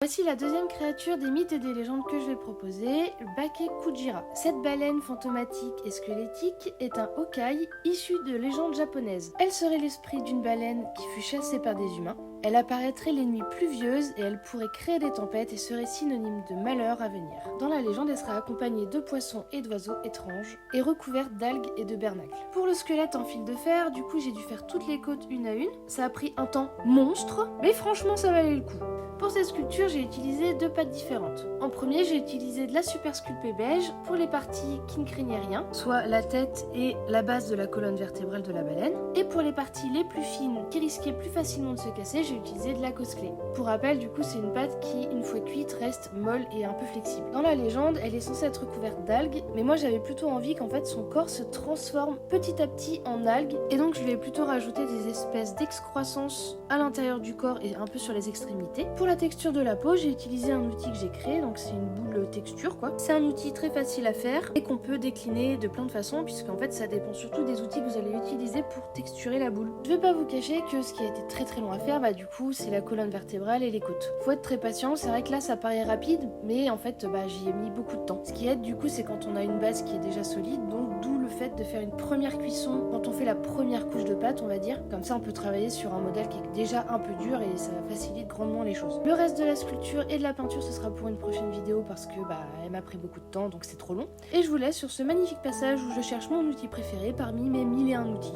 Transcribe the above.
Voici la deuxième créature des mythes et des légendes que je vais proposer, le Bakekujira. Cette baleine fantomatique et squelettique est un Hokai issu de légendes japonaises. Elle serait l'esprit d'une baleine qui fut chassée par des humains. Elle apparaîtrait les nuits pluvieuses et elle pourrait créer des tempêtes et serait synonyme de malheur à venir. Dans la légende, elle sera accompagnée de poissons et d'oiseaux étranges et recouverte d'algues et de bernacles. Pour le squelette en fil de fer, du coup j'ai dû faire toutes les côtes une à une. Ça a pris un temps monstre, mais franchement ça valait le coup. Pour cette sculpture, j'ai utilisé 2 pâtes différentes. En premier, j'ai utilisé de la super sculpée beige pour les parties qui ne craignaient rien, soit la tête et la base de la colonne vertébrale de la baleine. Et pour les parties les plus fines qui risquaient plus facilement de se casser, j'ai utilisé de la cosclée. Pour rappel, du coup, c'est une pâte qui, une fois cuite, reste molle et un peu flexible. Dans la légende, elle est censée être recouverte d'algues, mais moi j'avais plutôt envie qu'en fait son corps se transforme petit à petit en algues, et donc je lui ai plutôt rajouté des espèces d'excroissance à l'intérieur du corps et un peu sur les extrémités. Pour la texture de la peau, j'ai utilisé un outil que j'ai créé, donc c'est une boule texture quoi. C'est un outil très facile à faire et qu'on peut décliner de plein de façons, puisqu'en fait ça dépend surtout des outils que vous allez utiliser pour texturer la boule. Je vais pas vous cacher que ce qui a été très long à faire, du coup c'est la colonne vertébrale et les côtes. Faut être très patient, c'est vrai que là ça paraît rapide, mais en fait j'y ai mis beaucoup de temps. Ce qui aide du coup c'est quand on a une base qui est déjà solide, donc d'où le fait de faire une première cuisson quand on fait la première couche de pâte, on va dire. Comme ça on peut travailler sur un modèle qui est déjà un peu dur et ça facilite grandement les choses. Le reste de la sculpture et de la peinture ce sera pour une prochaine vidéo parce que elle m'a pris beaucoup de temps donc c'est trop long. Et je vous laisse sur ce magnifique passage où je cherche mon outil préféré parmi mes 1001 outils.